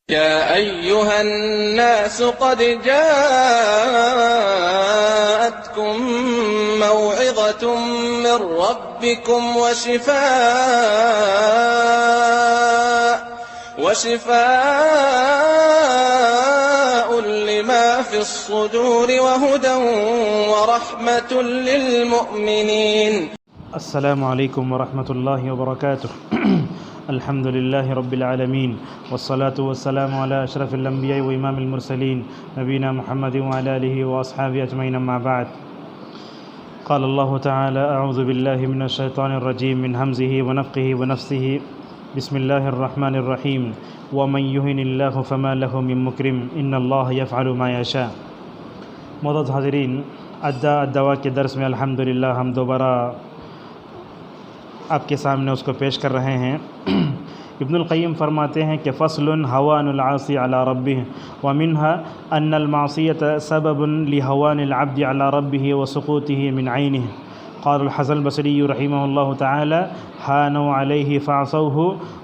يا أيها الناس قد جاءتكم موعظة من ربكم وشفاء لما في الصدور وهدى ورحمة للمؤمنين. السلام عليكم ورحمة الله وبركاته. الحمد لله رب العالمين والصلاة والسلام على أشرف الأنبياء وإمام المرسلين نبينا محمد وعلى آله وأصحابه أجمعين أما بعد. قال الله تعالى: أعوذ بالله من الشيطان الرجيم من همزه ونفخه ونفثه. بسم الله الرحمن الرحيم. ومن يهن الله فما له من مكرم إن الله يفعل ما يشاء. معزز حاضرین، الدعوہ کے درس میں الحمدللہ ہم دوبارہ آپ کے سامنے اس کو پیش کر رہے ہیں۔ ابن القیم فرماتے ہیں کہ فصل هوان العاصی علی ربہ ومنها ان المعصیۃ سبب لهوان العبد علی ربہ وسقوطہ من عینہ۔ قال الحسن البصری رحمہ اللہ تعالی: هانوا علیہ فعصوہ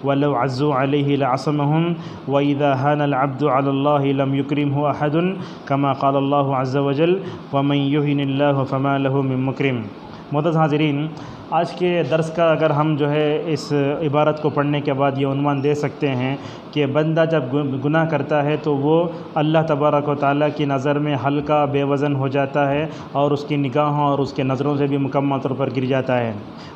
ولو عزوا علیہ لعصمہم واذا هان العبد علی اللہ لم یکرمہ احد کما قال اللہ عز وجل: ومن یہن اللہ فما له من مکرم۔ معزز حاضرین، آج کے درس کا اگر ہم اس عبارت کو پڑھنے کے بعد یہ عنوان دے سکتے ہیں کہ بندہ جب گناہ کرتا ہے تو وہ اللہ تبارک و تعالیٰ کی نظر میں ہلکا بے وزن ہو جاتا ہے اور اس کی نگاہوں اور اس کے نظروں سے بھی مکمل طور پر گر جاتا ہے۔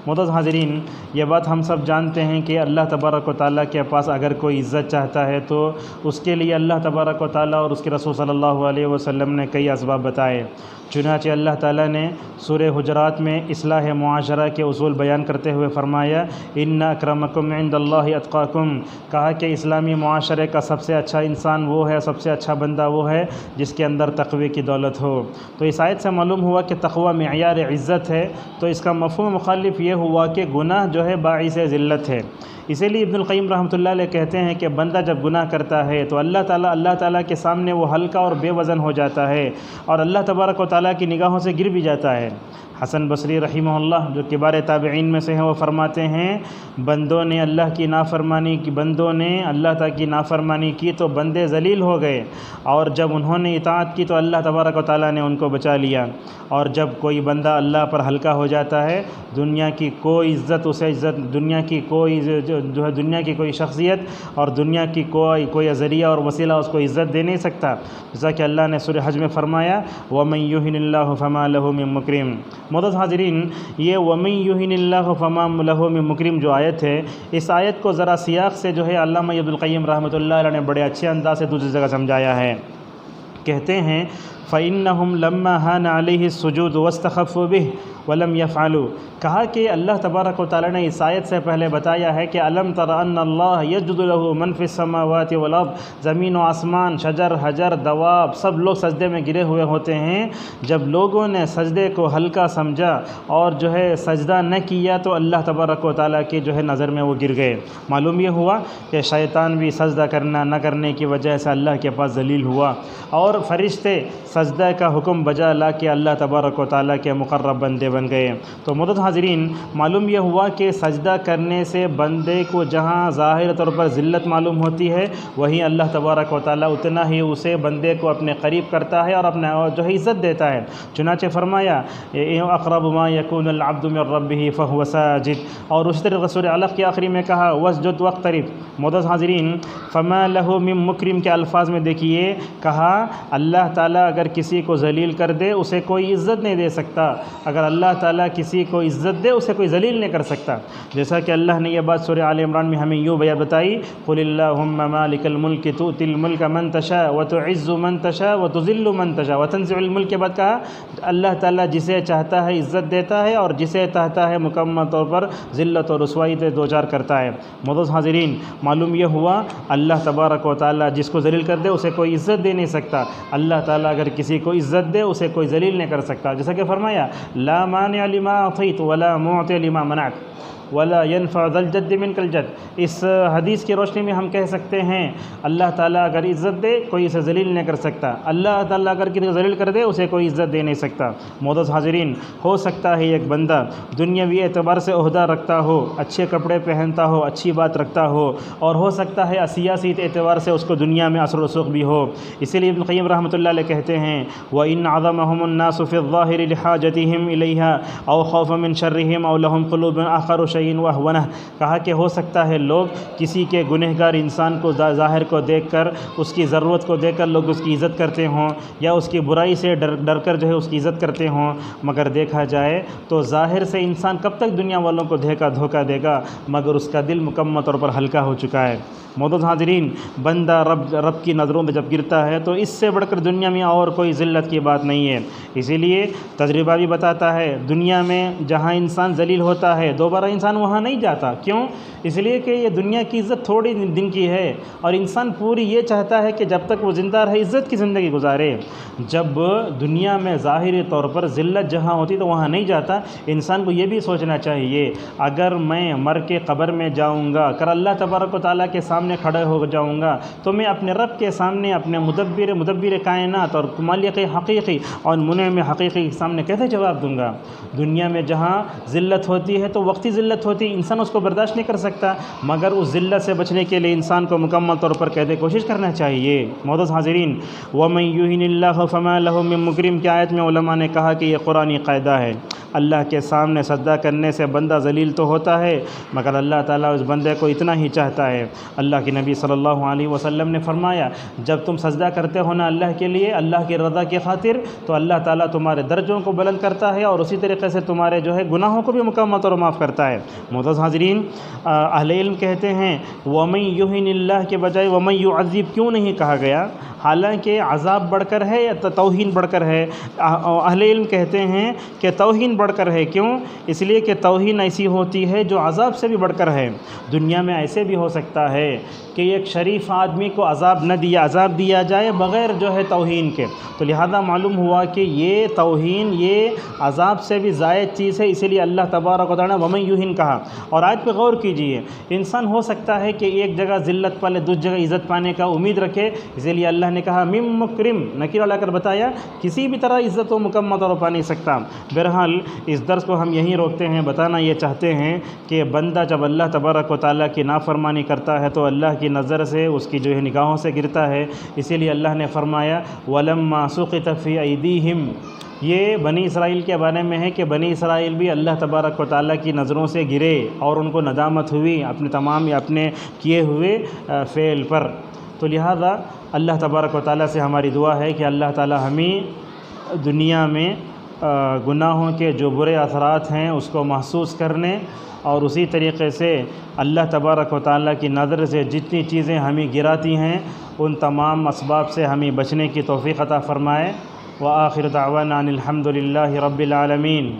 معزز حاضرین، یہ بات ہم سب جانتے ہیں کہ اللہ تبارک و تعالیٰ کے پاس اگر کوئی عزت چاہتا ہے تو اس کے لیے اللہ تبارک و تعالیٰ اور اس کے رسول صلی اللہ علیہ وسلم نے کئی اسباب بتائے۔ چنانچہ اللہ تعالیٰ نے سورہ حجرات میں اصلاح معاشرہ کے اصول بیان کرتے ہوئے فرمایا: ان اکرمکم عند اللہ اتقاکم۔ کہا کہ اسلامی معاشرے کا سب سے اچھا انسان وہ ہے، سب سے اچھا بندہ وہ ہے جس کے اندر تقوی کی دولت ہو۔ تو اس آیت سے معلوم ہوا کہ تقوی معیار عزت ہے، تو اس کا مفہوم مخالف یہ ہوا کہ گناہ باعث ذلت ہے۔ اسی لیے ابن القیم رحمۃ اللہ علیہ کہتے ہیں کہ بندہ جب گناہ کرتا ہے تو اللہ تعالیٰ کے سامنے وہ ہلکا اور بے وزن ہو جاتا ہے اور اللہ تبارک و تعالیٰ کی نگاہوں سے گر بھی جاتا ہے۔ حسن بصری رحمہ اللہ جو کبار تابعین میں سے ہیں، وہ فرماتے ہیں بندوں نے اللہ تعالیٰ کی نافرمانی کی تو بندے ذلیل ہو گئے، اور جب انہوں نے اطاعت کی تو اللہ تبارک و تعالیٰ نے ان کو بچا لیا۔ اور جب کوئی بندہ اللہ پر ہلکا ہو جاتا ہے، دنیا کی کوئی دنیا کی کوئی شخصیت اور دنیا کی کوئی ذریعہ اور وسیلہ اس کو عزت دے نہیں سکتا، جیسا کہ اللہ نے سورہ حج میں فرمایا: وَمَن يُهِنِ اللَّهُ فَمَا لَهُ مِن مُكْرِمٍ۔ معزز حاضرین، یہ وَمَن يُهِنِ اللَّهُ فَمَا لَهُ مِن مُكْرِمٍ جو آیت ہے، اس آیت کو ذرا سیاق سے علامہ ابن القیم رحمۃ اللہ علیہ نے بڑے اچھے انداز سے دوسری جگہ سمجھایا ہے۔ کہتے ہیں: فَإِنَّهُمْ لَمَّا هَانَ عَلَيْهِ السُّجُودُ وَاسْتَخَفُّوا بِهِ وَلَمْ يَفْعَلُوا۔ کہا کہ اللہ تبارک و تعالیٰ نے اس آیت سے پہلے بتایا ہے کہ الم تر ان اللہ یسجد له من فی السماوات والارض، زمین و آسمان، شجر حجر دواب سب لوگ سجدے میں گرے ہوئے ہوتے ہیں۔ جب لوگوں نے سجدے کو ہلکا سمجھا اور سجدہ نہ کیا تو اللہ تبارک و تعالیٰ کی نظر میں وہ گر گئے۔ معلوم یہ ہوا کہ شیطان بھی سجدہ نہ کرنے کی وجہ سے اللہ کے پاس ذلیل ہوا، اور فرشتے سجدہ کا حکم بجا لا کے اللہ تبارک و تعالیٰ کے مقرب بندے بن گئے۔ تو معزز حاضرین، معلوم یہ ہوا کہ سجدہ کرنے سے بندے کو جہاں ظاہر طور پر ذلت معلوم ہوتی ہے، وہیں اللہ تبارک و تعالیٰ اتنا ہی اسے بندے کو اپنے قریب کرتا ہے اور اپنا عزت دیتا ہے۔ چنانچہ فرمایا: اقرب ما یکون العبد من ربہ فہو ساجد، اور اسی طرح سورہ علق کے آخری میں کہا: واسجد واقترب۔ معزز حاضرین، فما لہ من مکرم کے الفاظ میں دیکھیے، کہا اللہ تعالیٰ اگر کسی کو ذلیل کر دے اسے کوئی عزت نہیں دے سکتا، اگر اللہ تعالیٰ کسی کو عزت دے اسے کوئی ذلیل نہیں کر سکتا۔ جیسا کہ اللہ نے یہ بات سورہ آل عمران میں ہمیں یوں بتائی: قل اللہم مالک الملک تؤتی الملک من تشاء وتعز من تشاء وتذل من تشاء وتنزع الملک کے بعد کہا اللہ تعالیٰ جسے چاہتا ہے عزت دیتا ہے اور جسے چاہتا ہے مکمل طور پر ذلت اور رسوائی سے دوچار کرتا ہے۔ معزز حاضرین، معلوم یہ ہوا اللہ تبارک و تعالیٰ جس کو ذلیل کر دے اسے کوئی عزت دے نہیں سکتا، اللہ تعالیٰ اگر کسی کو عزت دے اسے کوئی ذلیل نہیں کر سکتا۔ جیسا کہ فرمایا: لا مانع لما اعطیت ولا معطی لما منعت۔ ولا ينفع ذا الجد منك الجد۔ اس حدیث کی روشنی میں ہم کہہ سکتے ہیں اللہ تعالیٰ اگر عزت دے کوئی اسے ذلیل نہیں کر سکتا، اللہ تعالیٰ اگر کسی کو ذلیل کر دے اسے کوئی عزت دے نہیں سکتا۔ معزز حاضرین، ہو سکتا ہے ایک بندہ دنیاوی اعتبار سے عہدہ رکھتا ہو، اچھے کپڑے پہنتا ہو، اچھی بات رکھتا ہو، اور ہو سکتا ہے سیاسی اعتبار سے اس کو دنیا میں اثر و رسوخ بھی ہو۔ اسی لیے ابن قیم رحمۃ اللہ علیہ کہتے ہیں وَإِنْ عَظَمَهُمُ النَّاسُ فِي الظَّاهِرِ لِحَاجَتِهِمْ إِلَيْهَا أَوْ خَوْفًا مِنْ شَرِّهِمْ أَوْ لَهُمْ قُلُوبٌ آخَرُ شَيْءٍ وَأَهْوَنَهُ، کہا کہ ہو سکتا ہے لوگ کسی کے گنہگار انسان کو ظاہر کو دیکھ کر، اس کی ضرورت کو دیکھ کر لوگ اس کی عزت کرتے ہوں، یا اس کی برائی سے ڈر کر جو ہے اس کی عزت کرتے ہوں، مگر دیکھا جائے تو ظاہر سے انسان کب تک دنیا والوں کو دھوکہ دے گا مگر اس کا دل مکمل طور پر ہلکا ہو چکا ہے۔ معزز حاضرین، بندہ رب کی نظروں میں جب گرتا ہے تو اس سے بڑھ کر دنیا میں اور کوئی ذلت کی بات نہیں ہے۔ اسی لیے تجربہ بھی بتاتا ہے دنیا میں جہاں انسان ذلیل ہوتا ہے دوبارہ انسان وہاں نہیں جاتا۔ کیوں؟ اس لیے کہ یہ دنیا کی عزت تھوڑی دن کی ہے، اور انسان پوری یہ چاہتا ہے کہ جب تک وہ زندہ رہے عزت کی زندگی گزارے۔ جب دنیا میں ظاہری طور پر ذلت جہاں ہوتی تو وہاں نہیں جاتا۔ انسان کو یہ بھی سوچنا چاہیے اگر میں مر کے قبر میں جاؤں گا، اگر اللہ تبارک و تعالیٰ کے سامنے کھڑے ہو جاؤں گا تو میں اپنے رب کے سامنے، اپنے مدبر کائنات اور مالک حقیقی اور منعم حقیقی کے سامنے کیسے جواب دوں گا؟ دنیا میں جہاں ذلت ہوتی ہے تو وقتی ذلت ہوتی ہے، انسان اس کو برداشت نہیں کر سکتا، مگر اس ذلت سے بچنے کے لیے انسان کو مکمل طور پر کوشش کرنا چاہیے۔ معزز حاضرین، وَمَن يُهِنِ اللَّهُ فَمَا لَهُ مِن مُكْرِمٍ کی آیت میں علماء نے کہا کہ یہ قرآنی قاعدہ ہے۔ اللہ کے سامنے سجدہ کرنے سے بندہ ذلیل تو ہوتا ہے، مگر اللہ تعالیٰ اس بندے کو اتنا ہی چاہتا ہے۔ اللہ کے نبی صلی اللہ علیہ وسلم نے فرمایا جب تم سجدہ کرتے ہو نا اللہ کے لیے، اللہ کی رضا کی خاطر، تو اللہ تعالیٰ تمہارے درجوں کو بلند کرتا ہے اور اسی طریقے سے تمہارے جو ہے گناہوں کو بھی مکمل طور پر معاف کرتا ہے۔ معزز حاضرین، اہل علم کہتے ہیں وَمَن يُهِنِ اللَّهِ کے بجائے وَمَن يُعَذِّبْ کیوں نہیں کہا گیا؟ حالانکہ عذاب بڑھ کر ہے یا توہین بڑھ کر ہے؟ اہل علم کہتے ہیں کہ توہین بڑھ کر ہے۔ کیوں؟ اس لیے کہ توہین ایسی ہوتی ہے جو عذاب سے بھی بڑھ کر ہے۔ دنیا میں ایسے بھی ہو سکتا ہے کہ ایک شریف آدمی کو عذاب دیا جائے بغیر جو ہے توہین کے، تو لہذا معلوم ہوا کہ یہ توہین یہ عذاب سے بھی زائد چیز ہے، اسی لیے اللہ تبارک و تعالیٰ نے وَمَن يُهِن کہا۔ اور آیت پہ غور کیجئے، انسان ہو سکتا ہے کہ ایک جگہ ذلت پالے دوسری جگہ عزت پانے کا امید رکھے، اسی لیے اللہ نے کہا مِن مُكْرِم، نکرہ لا کر بتایا کسی بھی طرح عزت و مکمل طور پر پا نہیں سکتا۔ بہرحال اس درس کو ہم یہیں روکتے ہیں، بتانا یہ چاہتے ہیں کہ بندہ جب اللہ تبارک و تعالیٰ کی نافرمانی کرتا ہے تو اللہ کی نظر سے اس کی جو ہے نگاہوں سے گرتا ہے، اسی لیے اللہ نے فرمایا وَلَمَّا سُقِطَ فِي أَيْدِيهِمْ، یہ بنی اسرائیل کے بارے میں ہے کہ بنی اسرائیل بھی اللہ تبارک و تعالیٰ کی نظروں سے گرے اور ان کو ندامت ہوئی اپنے تمام یا اپنے کیے ہوئے فعل پر۔ تو لہذا اللہ تبارک و تعالیٰ سے ہماری دعا ہے کہ اللہ تعالیٰ ہمیں دنیا میں گناہوں کے جو برے اثرات ہیں اس کو محسوس کرنے اور اسی طریقے سے اللہ تبارک و تعالیٰ کی نظر سے جتنی چیزیں ہمیں گراتی ہیں ان تمام اسباب سے ہمیں بچنے کی توفیق عطا فرمائے۔ وآخر دعوانا ان الحمد للہ رب العالمین۔